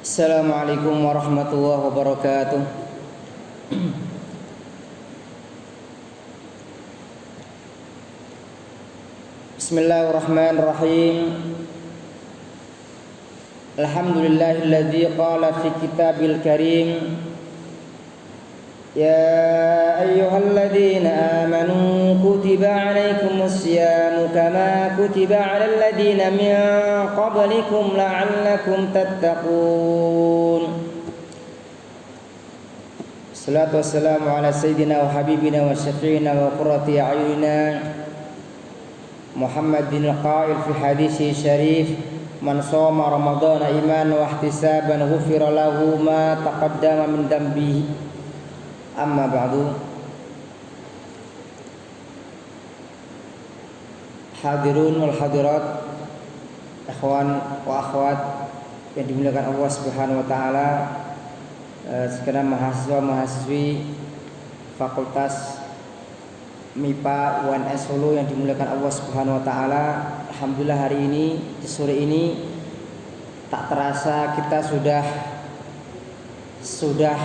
Assalamualaikum warahmatullahi wabarakatuh. Bismillahirrahmanirrahim. Alhamdulillahilladzi qala fi kitabil karim, ya ayyuhalladzina amanu kutiba alaikumus syiyamu kama kutiba alal ladzina min qablikum la'allakum tattaqun. Salatu wassalamu ala sayyidina wa habibina wa syafi'ina wa qurrati a'yunina Muhammadin al-qail fi hadisi syarif, man shoma ramadhana imanan wa ihtisaban ghufira lahu ma taqaddama min dhanbihi. Amma ba'du. Hadirun wal hadirat, ikhwan wa akhwat yang dimuliakan Allah Subhanahu wa taala, segenap mahasiswa mahasiswi Fakultas MIPA UNS Solo yang dimuliakan Allah Subhanahu wa taala. Alhamdulillah hari ini, di sore ini tak terasa kita sudah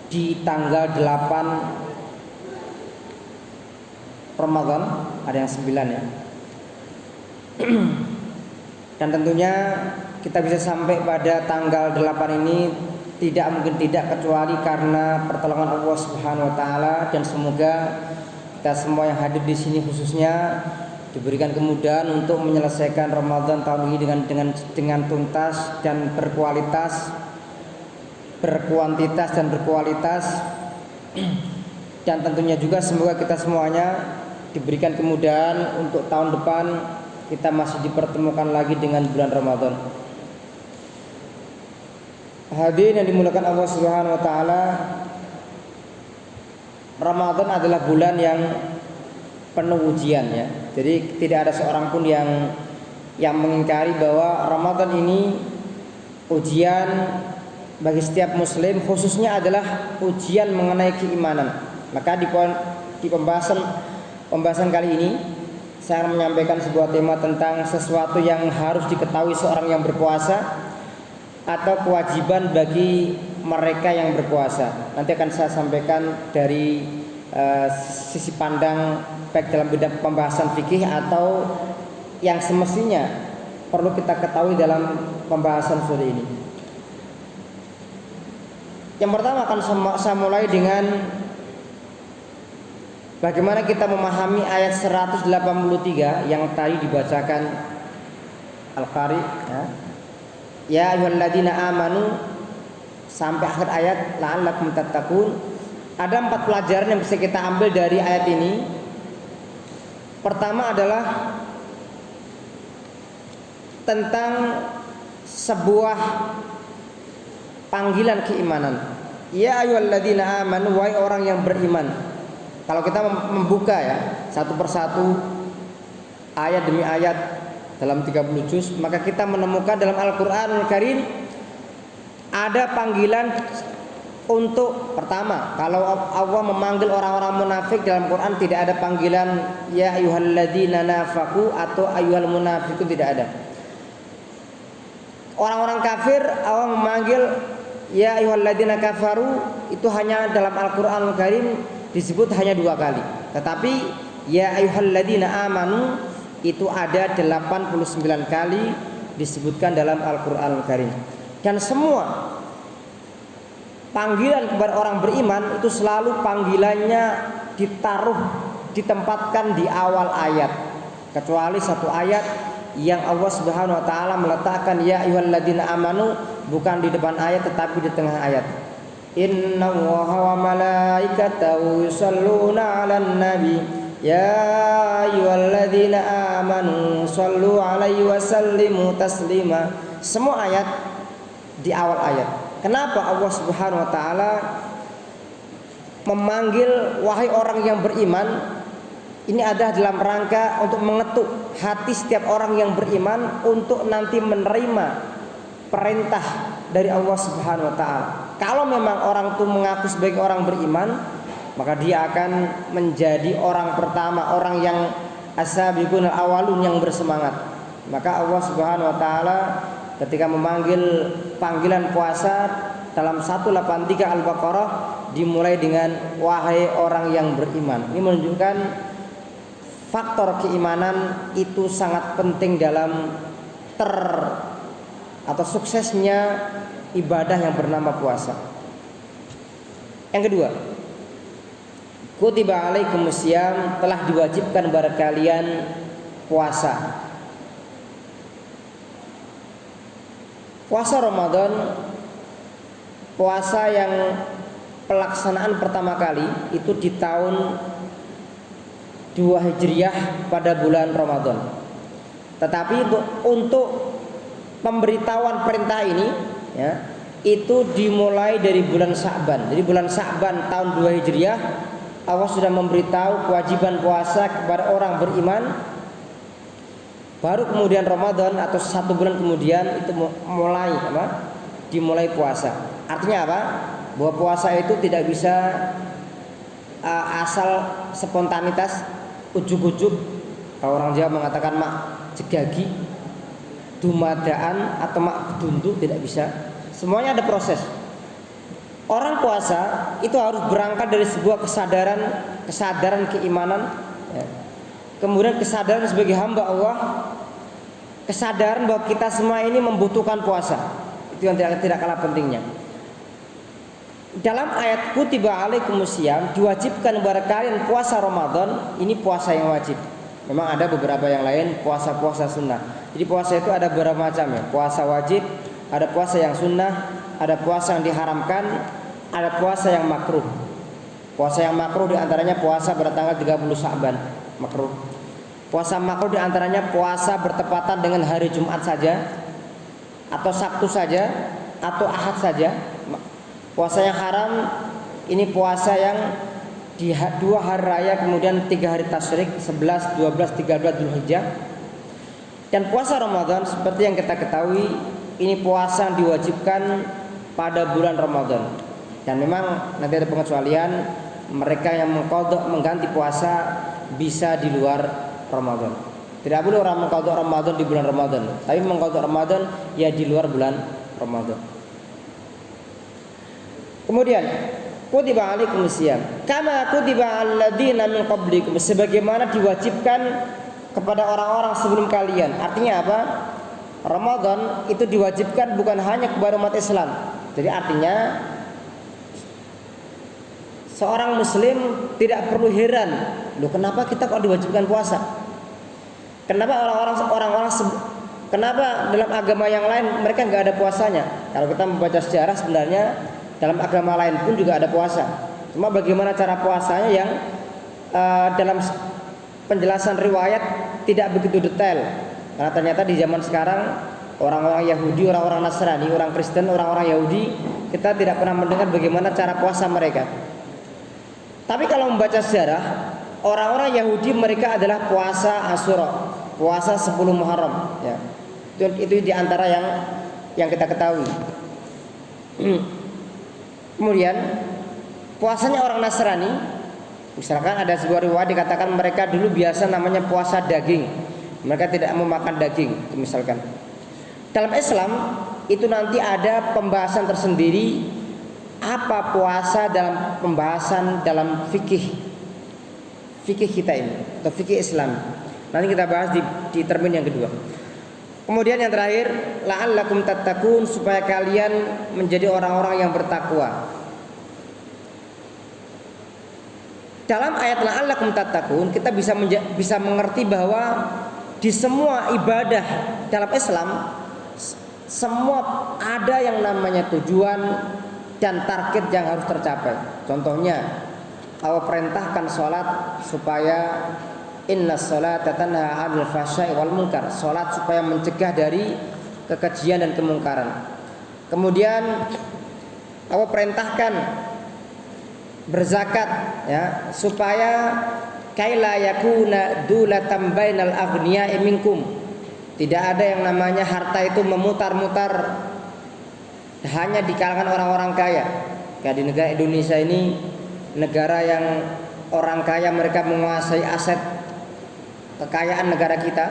di tanggal 8 Ramadan, ada yang 9 ya. Dan tentunya kita bisa sampai pada tanggal 8 ini tidak mungkin tidak kecuali karena pertolongan Allah Subhanahu wa taala, dan semoga kita semua yang hadir di sini khususnya diberikan kemudahan untuk menyelesaikan Ramadan tahun ini dengan tuntas dan berkualitas, berkuantitas dan berkualitas. Dan tentunya juga semoga kita semuanya diberikan kemudahan untuk tahun depan kita masih dipertemukan lagi dengan bulan Ramadan. Hadirin yang dimuliakan Allah Subhanahu wa taala, Ramadan adalah bulan yang penuh ujian ya. Jadi tidak ada seorang pun yang mengingkari bahwa Ramadan ini ujian bagi setiap muslim, khususnya adalah ujian mengenai keimanan. Maka di pembahasan kali ini saya akan menyampaikan sebuah tema tentang sesuatu yang harus diketahui seorang yang berpuasa atau kewajiban bagi mereka yang berpuasa. Nanti akan saya sampaikan dari sisi pandang baik dalam bidang pembahasan fikih atau yang semestinya perlu kita ketahui dalam pembahasan sore ini. Yang pertama akan saya mulai dengan bagaimana kita memahami ayat 183 yang tadi dibacakan Al-Qari ya. Ya ayyuhalladzina amanu sampai akhir ayat la'allakum tattaqun. Ada 4 pelajaran yang bisa kita ambil dari ayat ini. Pertama adalah tentang sebuah panggilan keimanan. Ya ayyuhalladzina amanu, wahai orang yang beriman. Kalau kita membuka ya satu persatu ayat demi ayat dalam 30 juz, maka kita menemukan dalam Al-Qur'anul Karim ada panggilan untuk, pertama, kalau Allah memanggil orang-orang munafik dalam Quran tidak ada panggilan ya ayyuhalladzina nafaqu atau ayyuhal munafiqun, tidak ada. Orang-orang kafir Allah memanggil ya ayyuhalladzina kafaru, itu hanya dalam Al-Qur'anul Karim disebut hanya 2 kali. Tetapi ya ayyuhalladzina amanu itu ada 89 kali disebutkan dalam Al-Qur'anul Karim. Dan semua panggilan kepada orang beriman itu selalu panggilannya ditempatkan di awal ayat, kecuali satu ayat yang Allah Subhanahu wa taala meletakkan ya ayyuhalladzina amanu bukan di depan ayat tetapi di tengah ayat. Innallaha wa malaikatahu yusholluna 'alan nabi ya ayyuhalladzina amanu shollu 'alaihi wa sallimu taslima. Semua ayat di awal ayat. Kenapa Allah Subhanahu wa taala memanggil wahai orang yang beriman? Ini adalah dalam rangka untuk mengetuk hati setiap orang yang beriman untuk nanti menerima perintah dari Allah Subhanahu wa taala. Kalau memang orang itu mengaku sebagai orang beriman, maka dia akan menjadi orang pertama, orang yang as-sabiqunal awwalun, yang bersemangat. Maka Allah Subhanahu wa taala ketika memanggil panggilan puasa dalam 183 Al-Baqarah dimulai dengan wahai orang yang beriman. Ini menunjukkan faktor keimanan itu sangat penting dalam atau suksesnya ibadah yang bernama puasa. Yang kedua, kutiba alaikumusiyam, telah diwajibkan kepada kalian puasa. Puasa Ramadan, puasa yang pelaksanaan pertama kali itu di tahun 2 Hijriah pada bulan Ramadan. Tetapi untuk pemberitahuan perintah ini ya, itu dimulai dari bulan Sya'ban. Jadi bulan Sya'ban tahun 2 Hijriah Allah sudah memberitahu kewajiban puasa kepada orang beriman. Baru kemudian Ramadan atau 1 bulan kemudian itu dimulai puasa. Artinya apa? Bahwa puasa itu tidak bisa asal spontanitas, ujuk-ujuk. Kalau orang Jawa mengatakan mak jegagi, dumadaan atau mak beduntu, tidak bisa. Semuanya ada proses. Orang puasa itu harus berangkat dari sebuah kesadaran keimanan, ya. Kemudian kesadaran sebagai hamba Allah, kesadaran bahwa kita semua ini membutuhkan puasa. Itu yang tidak kalah pentingnya. Dalam ayat kutiba alaikumusiyam, diwajibkan kepada kalian puasa Ramadan. Ini puasa yang wajib. Memang ada beberapa yang lain puasa-puasa sunnah. Jadi puasa itu ada beberapa macam ya. Puasa wajib, ada puasa yang sunnah, ada puasa yang diharamkan, ada puasa yang makruh. Puasa yang makruh diantaranya puasa pada tanggal 30 Sya'ban, makruh. Puasa makruh diantaranya puasa bertepatan dengan hari Jumat saja, atau Sabtu saja, atau Ahad saja. Puasa yang haram ini puasa yang di 2 hari raya, kemudian 3 hari tasyrik, 11, 12, 13 Dzulhijjah. Dan puasa Ramadan seperti yang kita ketahui, ini puasa yang diwajibkan pada bulan Ramadan. Dan memang nanti ada pengecualian, mereka yang mengganti puasa bisa di luar Ramadan. Tidak boleh orang mengqadha Ramadan di bulan Ramadan, tapi mengqadha Ramadan ya di luar bulan Ramadan. Kemudian kutiba alaikumusiyam kama kutiba alladzina min qablikum, sebagaimana diwajibkan kepada orang-orang sebelum kalian. Artinya apa? Ramadan itu diwajibkan bukan hanya kepada umat Islam. Jadi artinya seorang muslim tidak perlu heran, loh kenapa kita kok diwajibkan puasa? Kenapa kenapa dalam agama yang lain mereka nggak ada puasanya? Kalau kita membaca sejarah sebenarnya dalam agama lain pun juga ada puasa. Cuma bagaimana cara puasanya yang dalam penjelasan riwayat tidak begitu detail. Karena ternyata di zaman sekarang orang-orang Yahudi, orang-orang Nasrani, orang Kristen, orang-orang Yahudi, kita tidak pernah mendengar bagaimana cara puasa mereka. Tapi kalau membaca sejarah, orang-orang Yahudi mereka adalah puasa Asyura, puasa 10 Muharram, ya. Itu diantara yang kita ketahui. Kemudian puasanya orang Nasrani, misalkan ada sebuah riwayat dikatakan mereka dulu biasa namanya puasa daging, mereka tidak mau makan daging, misalkan. Dalam Islam itu nanti ada pembahasan tersendiri apa puasa dalam pembahasan dalam fikih kita ini atau fikih Islam. Nanti kita bahas di termin yang kedua. Kemudian yang terakhir, la'allakum tattaqun, supaya kalian menjadi orang-orang yang bertakwa. Dalam ayat la'allakum tattaqun kita bisa mengerti bahwa di semua ibadah dalam Islam semua ada yang namanya tujuan dan target yang harus tercapai. Contohnya Allah perintahkan sholat supaya inna sholata tanha 'anil fahsya'i wal munkar, sholat supaya mencegah dari kekejian dan kemungkaran. Kemudian Allah perintahkan berzakat, ya, supaya kaila yakuna dulatan bainal aghniya'i minkum, tidak ada yang namanya harta itu memutar-mutar hanya di kalangan orang-orang kaya. Kayak di negara Indonesia ini, negara yang orang kaya mereka menguasai aset kekayaan negara kita.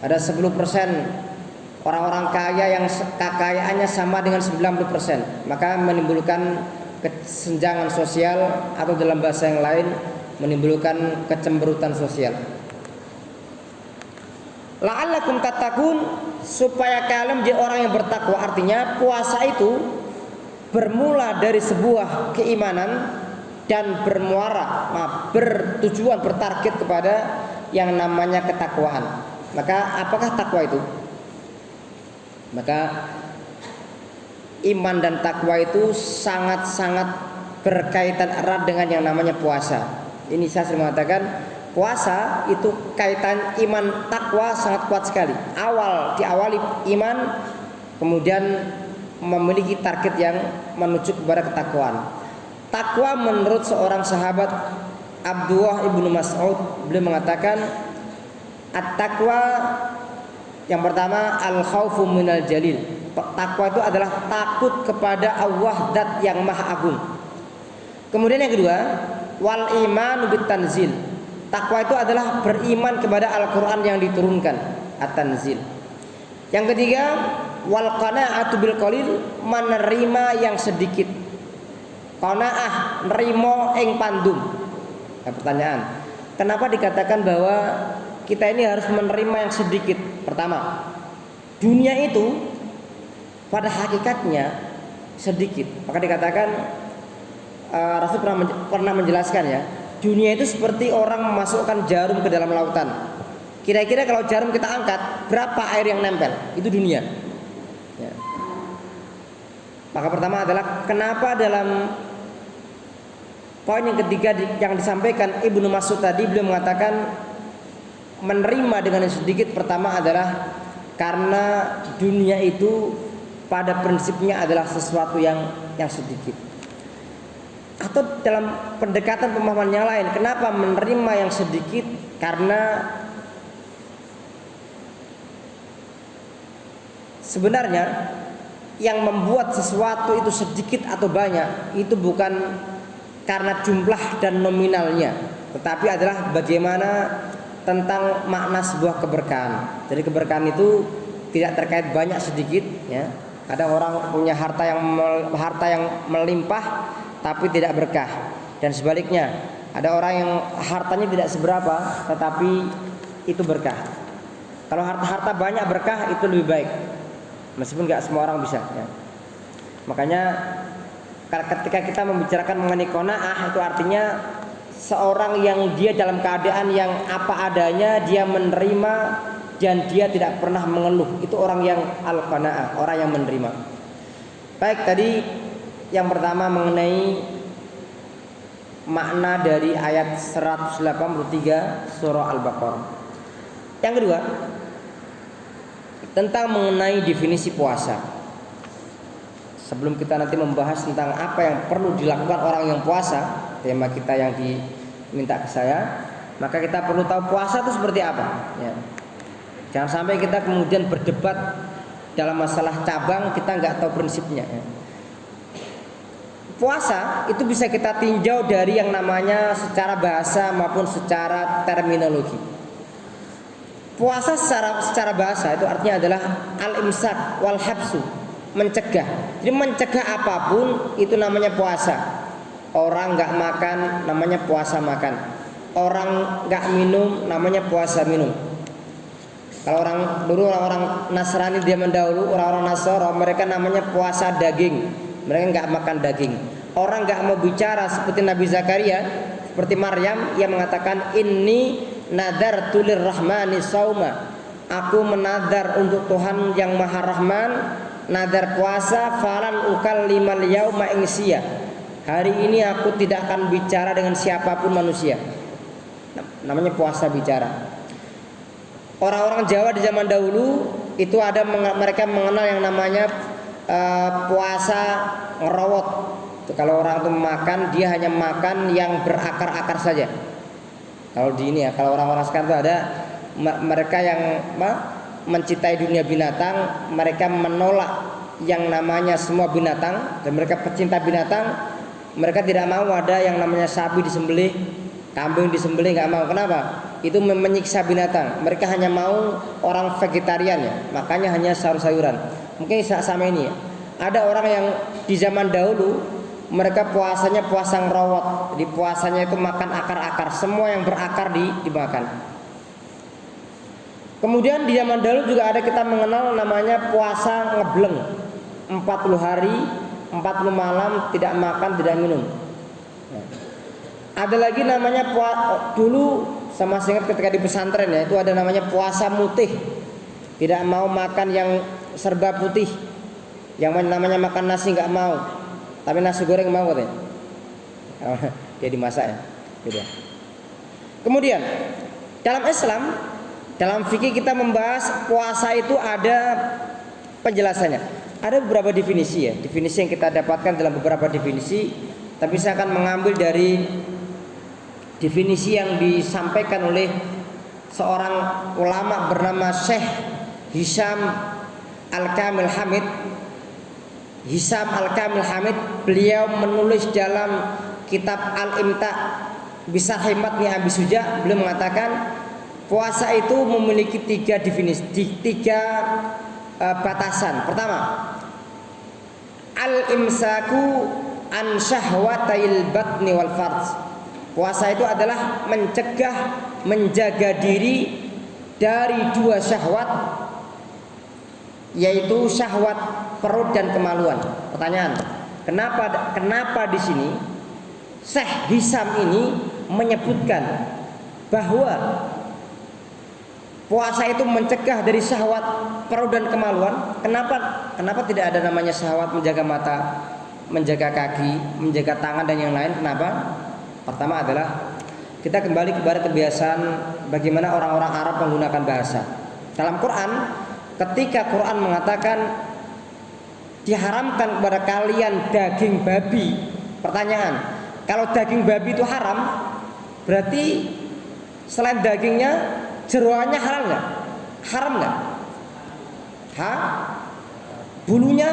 Ada 10% orang-orang kaya yang kekayaannya sama dengan 90%, maka menimbulkan kesenjangan sosial, atau dalam bahasa yang lain menimbulkan kecemberutan sosial. La'allakum tattaqun, supaya kalian menjadi orang yang bertakwa. Artinya puasa itu bermula dari sebuah keimanan dan bertujuan, bertarget kepada yang namanya ketakwaan. Maka apakah takwa itu? Maka iman dan takwa itu sangat-sangat berkaitan erat dengan yang namanya puasa. Ini saya sering mengatakan, puasa itu kaitan iman takwa sangat kuat sekali. Diawali iman, kemudian memiliki target yang menuju kepada ketakwaan. Takwa menurut seorang sahabat Abdullah ibnu Mas'ud, beliau mengatakan at-taqwa yang pertama al-khaufu minal jalil. Takwa itu adalah takut kepada Allah Zat yang Maha Agung. Kemudian yang kedua, wal iman bitanzil. Takwa itu adalah beriman kepada Al-Qur'an yang diturunkan, at-tanzil. Yang ketiga, wal qanaa'atu bil qalil, menerima yang sedikit. Qanaah, nerimo ing pandum. Nah, pertanyaan, kenapa dikatakan bahwa kita ini harus menerima yang sedikit? Pertama, dunia itu pada hakikatnya sedikit. Maka dikatakan Rasul pernah menjelaskan ya, dunia itu seperti orang memasukkan jarum ke dalam lautan. Kira-kira kalau jarum kita angkat, berapa air yang nempel? Itu dunia ya. Maka pertama adalah kenapa dalam poin yang ketiga yang disampaikan Ibnu Mas'ud tadi, beliau mengatakan menerima dengan yang sedikit. Pertama adalah karena dunia itu pada prinsipnya adalah sesuatu yang sedikit. Atau dalam pendekatan pemahaman yang lain, kenapa menerima yang sedikit? Karena sebenarnya yang membuat sesuatu itu sedikit atau banyak itu bukan karena jumlah dan nominalnya, tetapi adalah bagaimana tentang makna sebuah keberkahan. Jadi keberkahan itu tidak terkait banyak sedikit ya. Ada orang punya harta yang melimpah tapi tidak berkah, dan sebaliknya ada orang yang hartanya tidak seberapa tetapi itu berkah. Kalau harta banyak berkah itu lebih baik, meskipun nggak semua orang bisa ya. Makanya ketika kita membicarakan mengenai qanaah, itu artinya seorang yang dia dalam keadaan yang apa adanya, dia menerima dan dia tidak pernah mengeluh. Itu orang yang al-qanaah, orang yang menerima. Baik, tadi yang pertama mengenai makna dari ayat 183 surah Al-Baqarah. Yang kedua, tentang mengenai definisi puasa. Sebelum kita nanti membahas tentang apa yang perlu dilakukan orang yang puasa, tema kita yang diminta ke saya, maka kita perlu tahu puasa itu seperti apa ya. Jangan sampai kita kemudian berdebat dalam masalah cabang, kita nggak tahu prinsipnya ya. Puasa itu bisa kita tinjau dari yang namanya secara bahasa maupun secara terminologi. Puasa secara bahasa itu artinya adalah al-imsak wal habsu, mencegah. Jadi mencegah apapun itu namanya puasa. Orang nggak makan namanya puasa makan. Orang nggak minum namanya puasa minum. Kalau orang Nasrani dia mendahulu, orang-orang Nasoro, mereka namanya puasa daging. Mereka nggak makan daging. Orang nggak mau bicara seperti Nabi Zakaria, seperti Maryam yang mengatakan inni nadartu lirrahmani sauma. Aku menadar untuk Tuhan yang Maha Rahman, nadar puasa falan ukallimal yauma insiya. Hari ini aku tidak akan bicara dengan siapapun manusia. Namanya puasa bicara. Orang-orang Jawa di zaman dahulu itu ada mereka mengenal yang namanya puasa ngerowot. Kalau orang itu makan, dia hanya makan yang berakar-akar saja. Kalau di ini ya, kalau orang-orang sekarang itu ada mereka yang mencintai dunia binatang, mereka menolak yang namanya semua binatang, dan mereka pecinta binatang, mereka tidak mau ada yang namanya sapi disembelih, kambing disembelih, nggak mau. Kenapa? itu menyiksa binatang. Mereka hanya mau orang vegetarian ya, makanya hanya sayur-sayuran. Mungkin sama ini ya. Ada orang yang di zaman dahulu mereka puasanya puasa ngerawat. Di puasanya itu makan akar-akar, semua yang berakar dimakan. Kemudian di zaman dahulu juga ada kita mengenal namanya puasa ngebleng. 40 hari, 40 malam tidak makan, tidak minum. Ada lagi namanya dulu sama saya ingat ketika di pesantren ya, itu ada namanya puasa mutih. Tidak mau makan yang serba putih. Yang namanya makan nasi nggak mau. Tapi nasi goreng mau katanya. Dia dimasak ya. Gitu. Kemudian dalam Islam, dalam fikih kita membahas puasa itu ada penjelasannya. Ada beberapa definisi ya. Definisi yang kita dapatkan dalam beberapa definisi. Tapi saya akan mengambil dari definisi yang disampaikan oleh seorang ulama bernama Syekh Hisham Al-Kamil Hamid. Hisham Al-Kamil Hamid, beliau menulis dalam kitab Al-Imta Bisarhi Matni Abi Suja, beliau mengatakan puasa itu memiliki tiga definisi, tiga batasan. Pertama, al-imsaku an syahwatail batni wal farj. Puasa itu adalah mencegah, menjaga diri dari dua syahwat, yaitu syahwat perut dan kemaluan. Pertanyaan, kenapa di sini Syekh Hisham ini menyebutkan bahwa puasa itu mencegah dari syahwat perut dan kemaluan? Kenapa tidak ada namanya syahwat menjaga mata, menjaga kaki, menjaga tangan dan yang lain? Kenapa? Pertama adalah kita kembali kepada kebiasaan bagaimana orang-orang Arab menggunakan bahasa. Dalam Quran, ketika Quran mengatakan diharamkan kepada kalian daging babi. Pertanyaan, kalau daging babi itu haram, berarti selain dagingnya, jeroannya halal nggak? Haram nggak? Bulunya,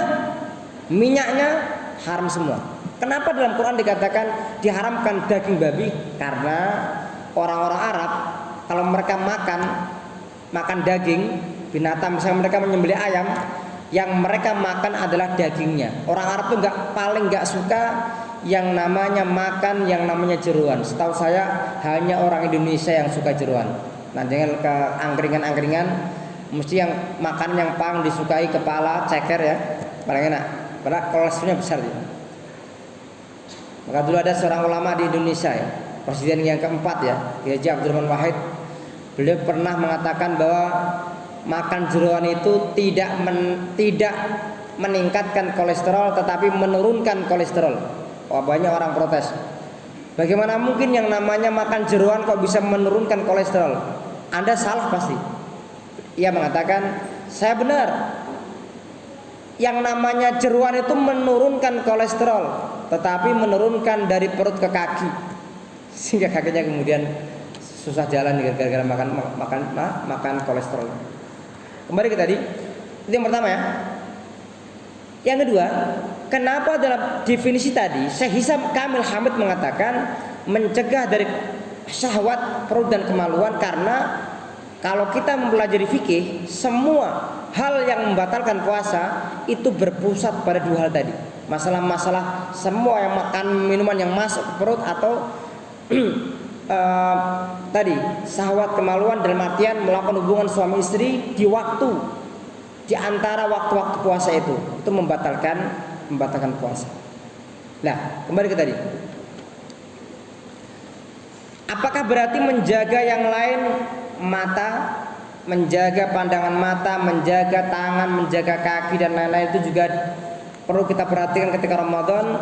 minyaknya haram semua. Kenapa dalam Quran dikatakan diharamkan daging babi? Karena orang-orang Arab kalau mereka makan daging binatang, misalnya mereka menyembelih ayam, yang mereka makan adalah dagingnya. Orang Arab tuh paling nggak suka yang namanya makan yang namanya jeruan. Setahu saya hanya orang Indonesia yang suka jeruan. Nah, jangan ke angkringan-angkringan, mesti yang makan yang paling disukai kepala, ceker ya, paling enak. Padahal kolesterolnya besar ya. Maka dulu ada seorang ulama di Indonesia ya, presiden yang keempat ya, Kiai Haji Abdurrahman Wahid. Beliau pernah mengatakan bahwa makan jeroan itu tidak meningkatkan kolesterol, tetapi menurunkan kolesterol. Wah, banyak orang protes. Bagaimana mungkin yang namanya makan jeroan kok bisa menurunkan kolesterol? Anda salah pasti. Ia mengatakan, saya benar. Yang namanya jeroan itu menurunkan kolesterol, tetapi menurunkan dari perut ke kaki, sehingga kakinya kemudian susah jalan gara-gara makan kolesterol. Kembali ke tadi, itu yang pertama ya. Yang kedua, kenapa dalam definisi tadi Syekh Hisham Kamil Hamid mengatakan mencegah dari syahwat perut dan kemaluan? Karena kalau kita mempelajari fikih, semua hal yang membatalkan puasa itu berpusat pada dua hal tadi. Masalah-masalah semua yang makan minuman yang masuk ke perut atau tadi syahwat kemaluan dalam artian melakukan hubungan suami istri di antara waktu-waktu puasa itu membatalkan puasa. Nah, kembali ke tadi. Apakah berarti menjaga yang lain, mata, menjaga pandangan mata, menjaga tangan, menjaga kaki dan lain-lain itu juga perlu kita perhatikan ketika Ramadan?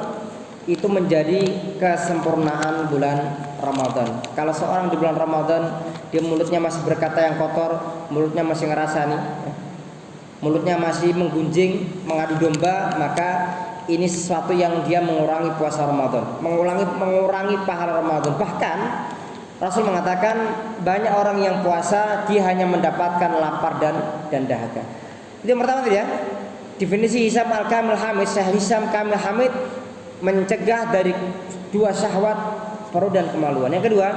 Itu menjadi kesempurnaan bulan Ramadan. Kalau seorang di bulan Ramadan dia mulutnya masih berkata yang kotor, mulutnya masih ngerasani, mulutnya masih menggunjing, mengadu domba, maka ini sesuatu yang dia mengurangi puasa Ramadan, mengurangi pahala Ramadan. Bahkan Rasul mengatakan banyak orang yang puasa dia hanya mendapatkan lapar dan dahaga. Itu yang pertama tadi ya. Definisi Hisham Al-Kamil Hamid, Syekh Hisham Kamil Hamid mencegah dari dua syahwat perut dan kemaluan. Yang kedua,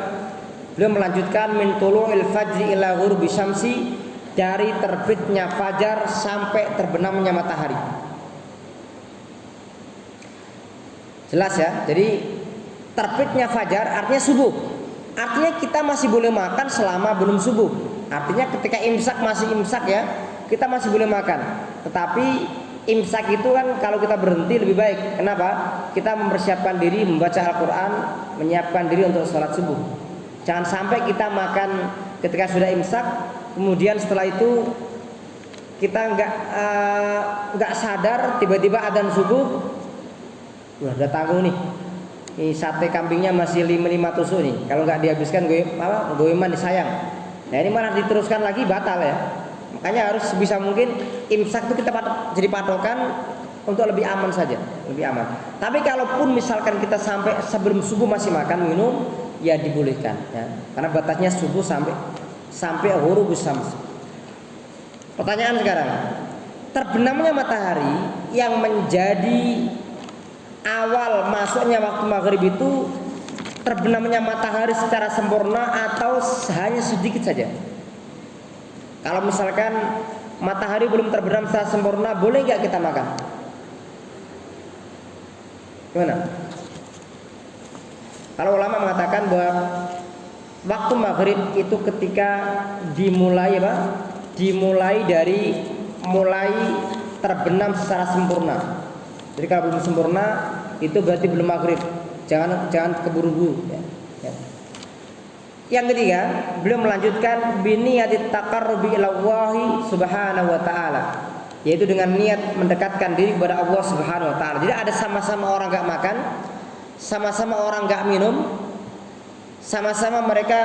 Beliau melanjutkan min tulu'il fajri ila ghurubi syamsi, dari terbitnya fajar sampai terbenamnya matahari. Jelas ya? Jadi terbitnya fajar artinya subuh. Artinya kita masih boleh makan selama belum subuh. Artinya ketika imsak masih imsak ya, kita masih boleh makan. Tetapi imsak itu kan kalau kita berhenti lebih baik. Kenapa? Kita mempersiapkan diri membaca Al-Quran, menyiapkan diri untuk sholat subuh. Jangan sampai kita makan ketika sudah imsak, kemudian setelah itu kita nggak sadar, tiba-tiba adzan subuh, wah udah tanggung nih. Ini sate kambingnya masih 5 tusuk nih. Kalau nggak dihabiskan goeman disayang. Nah ini malah diteruskan lagi, batal ya. Makanya harus sebisa mungkin imsak itu kita jadi patokan untuk lebih aman saja, lebih aman. Tapi kalaupun misalkan kita sampai sebelum subuh masih makan minum, ya dibolehkan ya. Karena batasnya subuh sampai ghurubus syams. Pertanyaan sekarang, terbenamnya matahari yang menjadi awal masuknya waktu maghrib itu terbenamnya matahari secara sempurna atau hanya sedikit saja? Kalau misalkan matahari belum terbenam secara sempurna, boleh nggak kita makan? Gimana? Kalau ulama mengatakan bahwa waktu maghrib itu ketika dimulai dari mulai terbenam secara sempurna. Jadi kalau belum sempurna itu berarti belum maghrib. Jangan keburu-buru. Ya. Yang ketiga, beliau melanjutkan biniyatit taqarrubi ilallahi subhanahu wa ta'ala, yaitu dengan niat mendekatkan diri kepada Allah subhanahu wa ta'ala. Jadi ada sama-sama orang gak makan, sama-sama orang gak minum, sama-sama mereka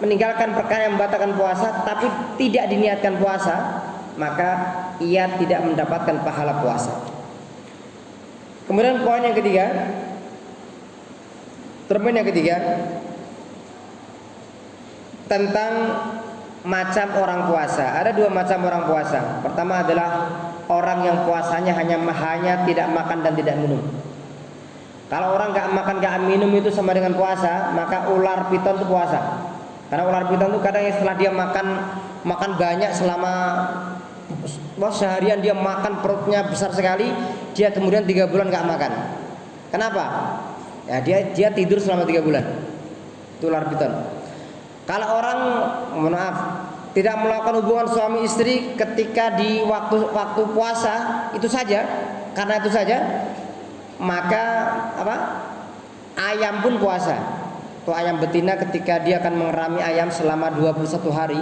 meninggalkan perkara yang membatalkan puasa, tapi tidak diniatkan puasa, maka ia tidak mendapatkan pahala puasa. Kemudian poin yang ketiga, tentang macam orang puasa. Ada 2 macam orang puasa. Pertama adalah orang yang puasanya hanya tidak makan dan tidak minum. Kalau orang gak makan gak minum itu sama dengan puasa, maka ular piton itu puasa. Karena ular piton itu kadang setelah dia makan banyak selama seharian, dia makan perutnya besar sekali, dia kemudian 3 bulan gak makan. Kenapa? Ya dia tidur selama 3 bulan. Itu ular piton. Kalau orang tidak melakukan hubungan suami istri ketika di waktu puasa itu saja, karena itu saja, maka ayam pun puasa. Tuh ayam betina ketika dia akan mengerami ayam selama 21 hari,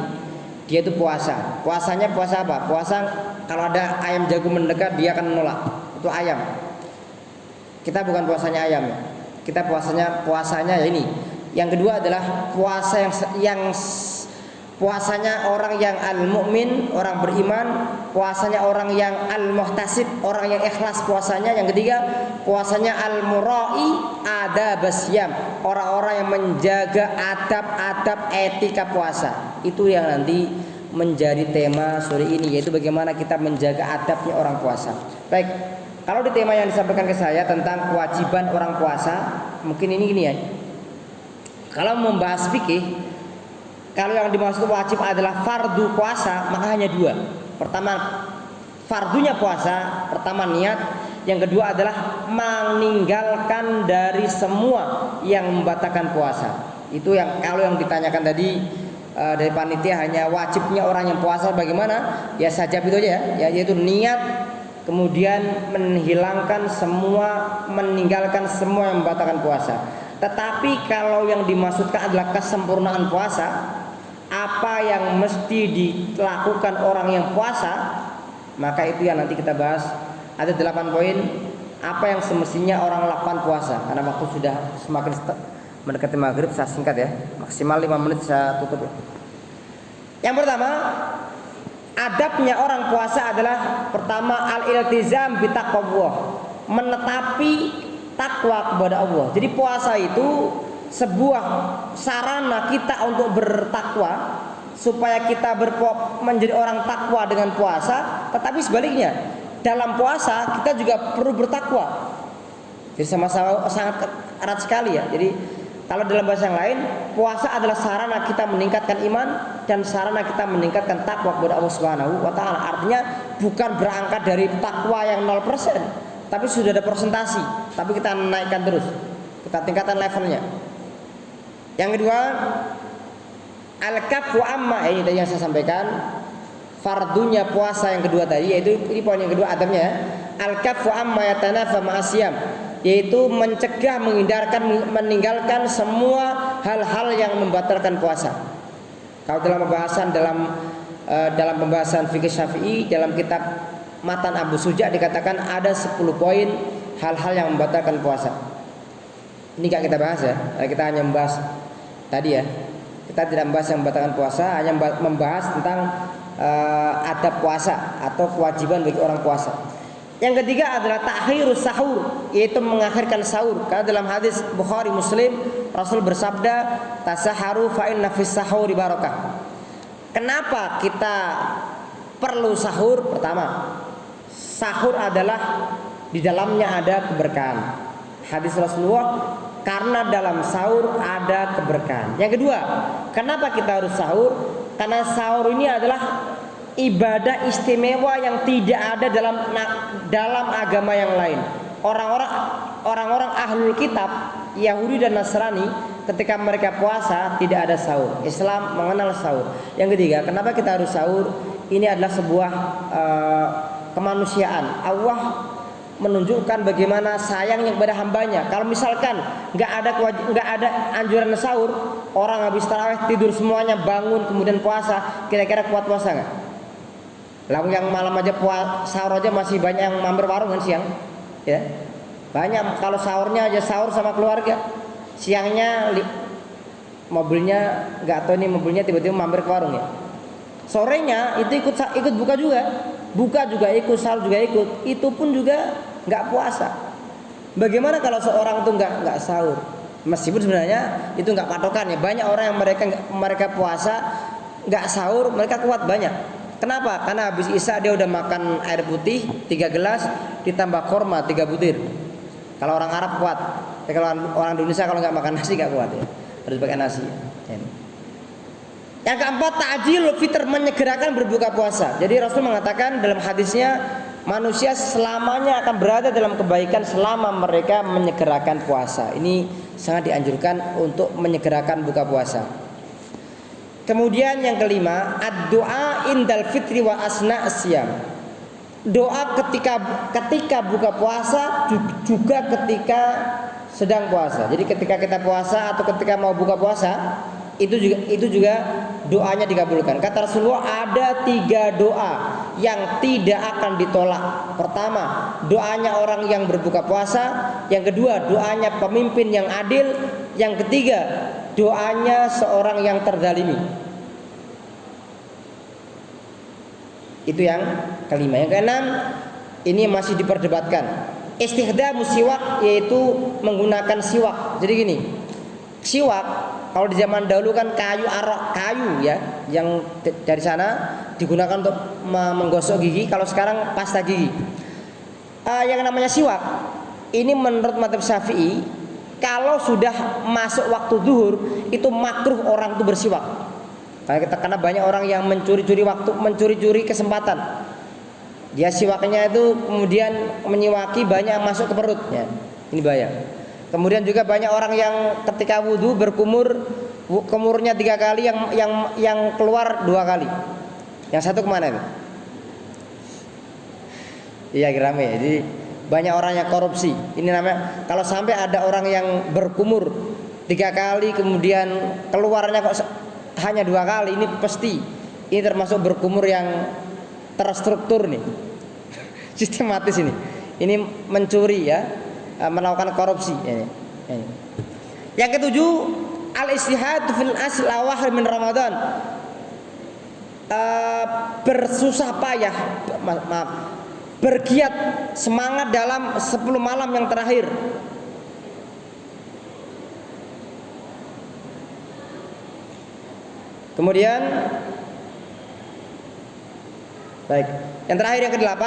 dia itu puasa. Puasanya puasa apa? Puasa kalau ada ayam jago mendekat dia akan menolak. Itu ayam. Kita bukan puasanya ayam. Kita puasanya ya ini. Yang kedua adalah puasa yang puasanya orang yang al-mu'min, orang beriman, puasanya orang yang al-muhtasib, orang yang ikhlas puasanya. Yang ketiga, puasanya al-mura'i adabasyam, orang-orang yang menjaga adab-adab etika puasa. Itu yang nanti menjadi tema sore ini, yaitu bagaimana kita menjaga adabnya orang puasa. Baik, kalau di tema yang disampaikan ke saya tentang kewajiban orang puasa, mungkin ini gini ya. Kalau membahas fikih, kalau yang dimaksud wajib adalah fardu puasa, maka hanya 2. Pertama, fardunya puasa, pertama niat. Yang kedua adalah meninggalkan dari semua yang membatalkan puasa. Itu yang kalau yang ditanyakan tadi dari panitia, hanya wajibnya orang yang puasa bagaimana? Ya sajab itu aja ya, yaitu niat, kemudian meninggalkan semua yang membatalkan puasa. Tetapi kalau yang dimaksudkan adalah kesempurnaan puasa, apa yang mesti dilakukan orang yang puasa, maka itu yang nanti kita bahas. Ada 8 poin apa yang semestinya orang lakukan puasa. Karena waktu sudah semakin mendekati maghrib, saya singkat ya, maksimal 5 menit saya tutup ya. Yang pertama, adabnya orang puasa adalah pertama al-iltizam bitaqwa, menetapi takwa kepada Allah. Jadi puasa itu sebuah sarana kita untuk bertakwa, supaya kita menjadi orang takwa dengan puasa. Tetapi sebaliknya, dalam puasa kita juga perlu bertakwa. Jadi sama-sama sangat erat sekali ya. Jadi Kalau dalam bahasa yang lain, puasa adalah sarana kita meningkatkan iman dan sarana kita meningkatkan takwa kepada Allah Subhanahu wa taala. Artinya bukan berangkat dari takwa yang 0%, tapi sudah ada persentasi, tapi kita naikkan terus. Kita tingkatkan levelnya. Yang kedua, al-kafu amma, ini tadi yang saya sampaikan, fardunya puasa yang kedua tadi, yaitu ini poin yang kedua adabnya, al-kafu amma yatanafa ma'asiyam, yaitu mencegah, menghindarkan, meninggalkan semua hal-hal yang membatalkan puasa. Kalau dalam pembahasan fikih Syafi'i dalam kitab Matan Abu Suja dikatakan ada 10 poin hal-hal yang membatalkan puasa. Ini gak kita bahas ya, kita hanya membahas tadi ya. Kita tidak membahas yang membatalkan puasa, hanya membahas tentang adab puasa atau kewajiban bagi orang puasa. Yang ketiga adalah takhirus sahur, yaitu mengakhirkan sahur. Karena dalam hadis Bukhari Muslim, Rasul bersabda, tasaharu fa inna fis sahuri barakah. Kenapa kita perlu sahur? Pertama, sahur adalah di dalamnya ada keberkahan. Hadis Rasulullah, karena dalam sahur ada keberkahan. Yang kedua, kenapa kita harus sahur? Karena sahur ini adalah ibadah istimewa yang tidak ada dalam agama yang lain. Orang-orang ahlul kitab Yahudi dan Nasrani ketika mereka puasa tidak ada sahur. Islam mengenal sahur. Yang ketiga, kenapa kita harus sahur? Ini adalah sebuah kemanusiaan. Allah menunjukkan bagaimana sayangnya kepada hambanya. Kalau misalkan nggak ada anjuran sahur, orang habis tarawih tidur semuanya, bangun kemudian puasa, kira-kira kuat puasa nggak? Lalu yang malam aja sahur aja masih banyak yang mampir warung kan siang, ya banyak. Kalau sahurnya aja sahur sama keluarga, siangnya mobilnya nggak tahu nih mobilnya tiba-tiba mampir ke warung ya. Sorenya itu ikut buka juga ikut, sahur juga ikut, itu pun juga nggak puasa. Bagaimana kalau seorang tuh nggak sahur? Meskipun sebenarnya itu nggak patokan ya. Banyak orang yang mereka puasa nggak sahur, mereka kuat banyak. Kenapa? Karena habis isya dia udah makan air putih 3 gelas ditambah korma 3 butir. Kalau orang Arab kuat. Tapi kalau orang Indonesia kalau nggak makan nasi nggak kuat ya. Harus pakai nasi. Yang keempat, ta'jilul fitr, menyegerakan berbuka puasa. Jadi Rasul mengatakan dalam hadisnya, manusia selamanya akan berada dalam kebaikan selama mereka menyegerakan puasa. Ini sangat dianjurkan untuk menyegerakan buka puasa. Kemudian yang kelima, ad-du'a indal fitri wa asna asyam. Doa ketika buka puasa juga ketika sedang puasa. Jadi ketika kita puasa atau ketika mau buka puasa, itu juga doanya dikabulkan. Kata Rasulullah, ada 3 doa yang tidak akan ditolak. Pertama, doanya orang yang berbuka puasa. Yang kedua, doanya pemimpin yang adil. Yang ketiga, doanya seorang yang terzalimi. Itu yang kelima. Yang keenam, ini masih diperdebatkan. Istikhdamu siwak, yaitu menggunakan siwak. Jadi gini, siwak kalau di zaman dahulu kan kayu arok, kayu ya, yang dari sana digunakan untuk menggosok gigi. Kalau sekarang pasta gigi. Yang namanya siwak ini menurut mazhab Syafi'i, kalau sudah masuk waktu zuhur itu makruh orang itu bersiwak. Karena banyak orang yang mencuri-curi waktu, mencuri-curi kesempatan. Dia siwaknya itu kemudian menyiwaki banyak masuk ke perutnya. Ini bahaya. Kemudian juga banyak orang yang ketika wudhu kumurnya 3 kali, yang keluar 2 kali. Yang satu kemana itu? Iya, rame. Jadi banyak orang yang korupsi. Ini namanya, kalau sampai ada orang yang berkumur 3 kali kemudian keluarnya kok hanya 2 kali, ini pasti ini termasuk berkumur yang terstruktur nih, sistematis ini. Ini mencuri ya, melakukan korupsi. Yang ketujuh, al-istihad fil asl awakhir min Ramadan. Bersusah payah, bergiat semangat dalam 10 malam yang terakhir. Kemudian baik, yang terakhir yang ke-8,